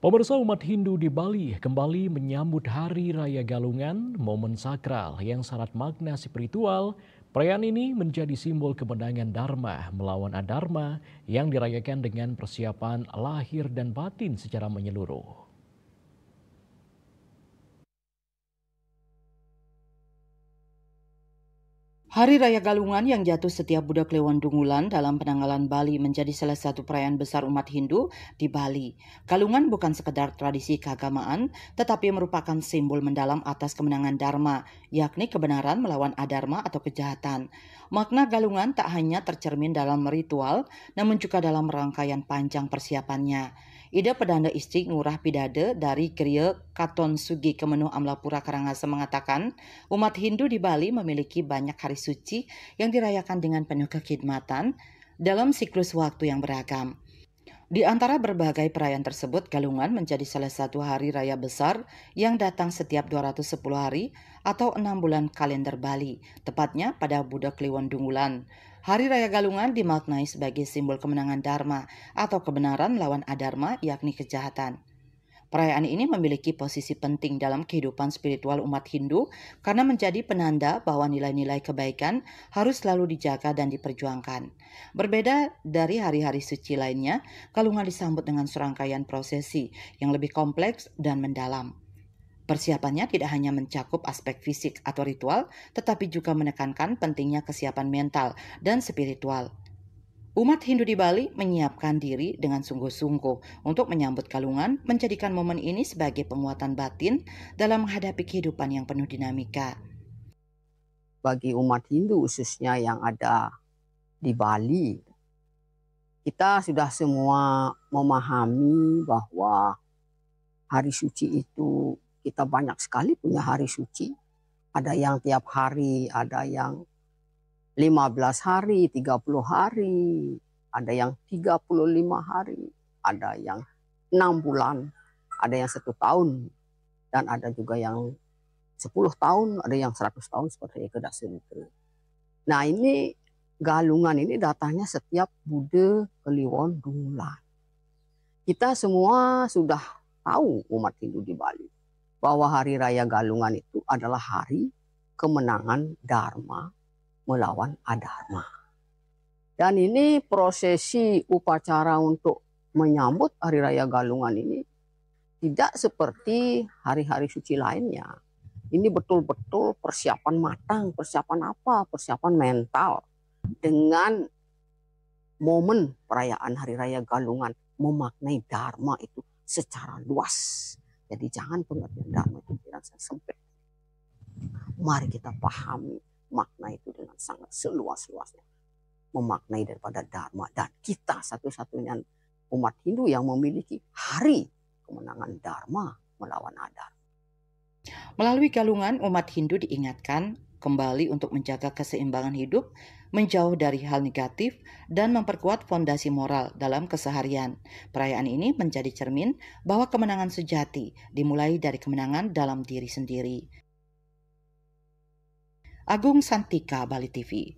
Pemirsa umat Hindu di Bali kembali menyambut Hari Raya Galungan, momen sakral yang syarat makna spiritual. Perayaan ini menjadi simbol kemenangan Dharma melawan Adharma yang dirayakan dengan persiapan lahir dan batin secara menyeluruh. Hari Raya Galungan yang jatuh setiap Budak Kliwon Dungulan dalam penanggalan Bali menjadi salah satu perayaan besar umat Hindu di Bali. Galungan bukan sekedar tradisi keagamaan, tetapi merupakan simbol mendalam atas kemenangan Dharma, yakni kebenaran melawan adharma atau kejahatan. Makna Galungan tak hanya tercermin dalam ritual, namun juga dalam rangkaian panjang persiapannya. Ida Pedanda Istri Ngurah Pidade dari Kriya Katon Sugi Kemenuh Amlapura Karangasem mengatakan, umat Hindu di Bali memiliki banyak hari suci yang dirayakan dengan penuh kekhidmatan dalam siklus waktu yang beragam. Di antara berbagai perayaan tersebut, Galungan menjadi salah satu hari raya besar yang datang setiap 210 hari atau 6 bulan kalender Bali, tepatnya pada Budak Kliwon Dungulan. Hari Raya Galungan dimaknai sebagai simbol kemenangan Dharma atau kebenaran melawan adharma, yakni kejahatan. Perayaan ini memiliki posisi penting dalam kehidupan spiritual umat Hindu karena menjadi penanda bahwa nilai-nilai kebaikan harus selalu dijaga dan diperjuangkan. Berbeda dari hari-hari suci lainnya, Galungan disambut dengan serangkaian prosesi yang lebih kompleks dan mendalam. Persiapannya tidak hanya mencakup aspek fisik atau ritual, tetapi juga menekankan pentingnya kesiapan mental dan spiritual. Umat Hindu di Bali menyiapkan diri dengan sungguh-sungguh untuk menyambut Galungan, menjadikan momen ini sebagai penguatan batin dalam menghadapi kehidupan yang penuh dinamika. Bagi umat Hindu khususnya yang ada di Bali, kita sudah semua memahami bahwa hari suci itu kita banyak sekali punya hari suci. Ada yang tiap hari, ada yang 15 hari, 30 hari, ada yang 35 hari, ada yang 6 bulan, ada yang 1 tahun, dan ada juga yang 10 tahun, ada yang 100 tahun seperti itu. Nah ini Galungan ini datangnya setiap Budak Kliwon Dungulan. Kita semua sudah tahu umat Hindu di Bali bahwa Hari Raya Galungan itu adalah hari kemenangan Dharma melawan adharma. Dan ini prosesi upacara untuk menyambut Hari Raya Galungan ini tidak seperti hari-hari suci lainnya. Ini betul-betul persiapan matang. Persiapan apa? Persiapan mental. Dengan momen perayaan Hari Raya Galungan memaknai Dharma itu secara luas. Jadi jangan pengertian Dharma itu dirasa sempit. Mari kita pahami makna itu dengan sangat seluas-luasnya. Memaknai daripada Dharma. Dan kita satu-satunya umat Hindu yang memiliki hari kemenangan Dharma melawan adharma. Melalui Galungan, umat Hindu diingatkan kembali untuk menjaga keseimbangan hidup, menjauh dari hal negatif, dan memperkuat fondasi moral dalam keseharian. Perayaan ini menjadi cermin bahwa kemenangan sejati dimulai dari kemenangan dalam diri sendiri. Agung Santika, Bali TV.